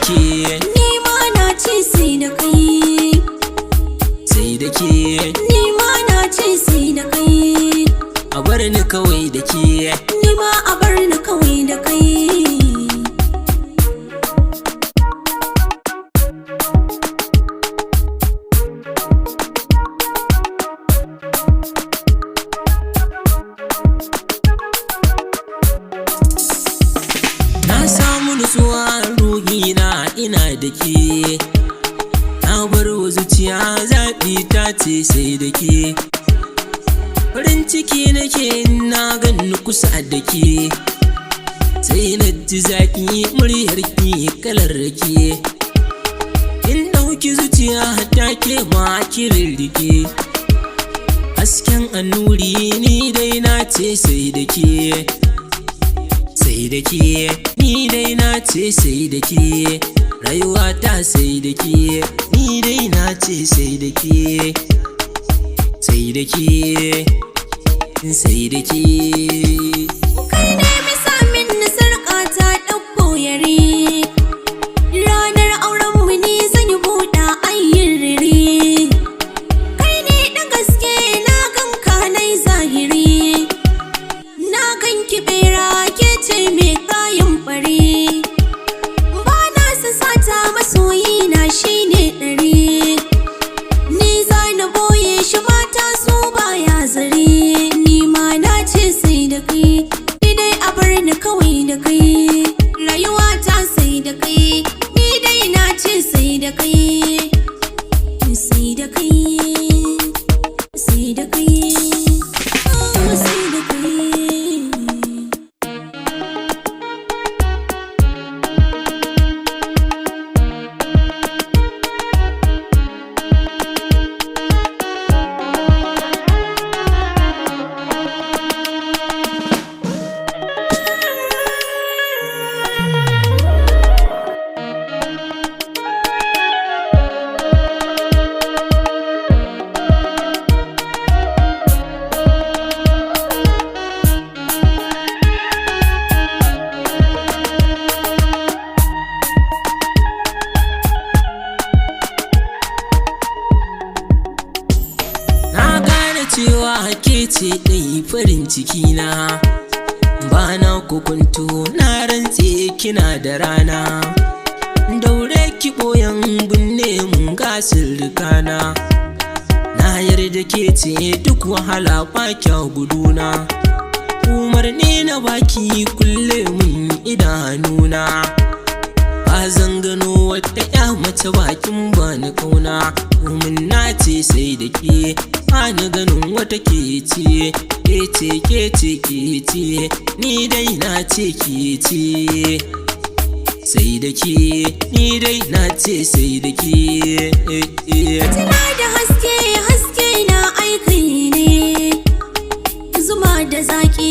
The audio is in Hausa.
ke, ni ma na ce sai da kai. sai da ke, Ni ma na ce sai da kai. a bar ni kawai da ke. Ni ma a bar ni kawai da kai. Na samu nutsuwa ruhina ina da ke, na bar wa zuciya zaɓi ta ce sai da ke. Farin ciki nake na ganni kusa da ke, sai na ji zaƙi muryarki kalar rake. In ɗauki zuciya ta ke ma kirirrike, hasken annuri ni dai na ce sai da ke. Sai da ke, ni dai na ce sai da ke, rayuwa ta sai da ke, ni dai na ce sai da ke. Sai da ke, sai da ke. Kai ne mai sa min na sarƙa ta ɗauko yare. Ranar aurenmu ne zan yi buɗa ayyin rere. Kai ne ɗan gaske na ganka nai zahiri. Na ganki ɓera ke ce mai kayan ɓare. Ba na son sata masoyi na shi ne ɗare. Ni za na boye shi mata su baya zare. Ni ma na ce sai da kai, ni dai a bar ni kawai da kai. Rayuwa ta sai da kai, ni dai na ce sai da kai. Sai da kai, sai da kai, sai da kai. Cewa ke ce ɗai farin ciki na, ba na kukuntu na rantse kina da rana. Daure ki ɓoyan binne mun gasar rikana, na yarda ke ce duk wahala ba kya guduna. Umarni na baki kulle mun idanuna, ba zan gano wata ya mace bakin ba ni kauna. Domin na ce sai da ke, ba ni ganin wata ke ce, ke ce ke ce ke ce, ni dai na ce ke ce. Sai da ke, ni dai na ce sai da ke. Tana da haske, haske na aikai ne, zuma da zaki.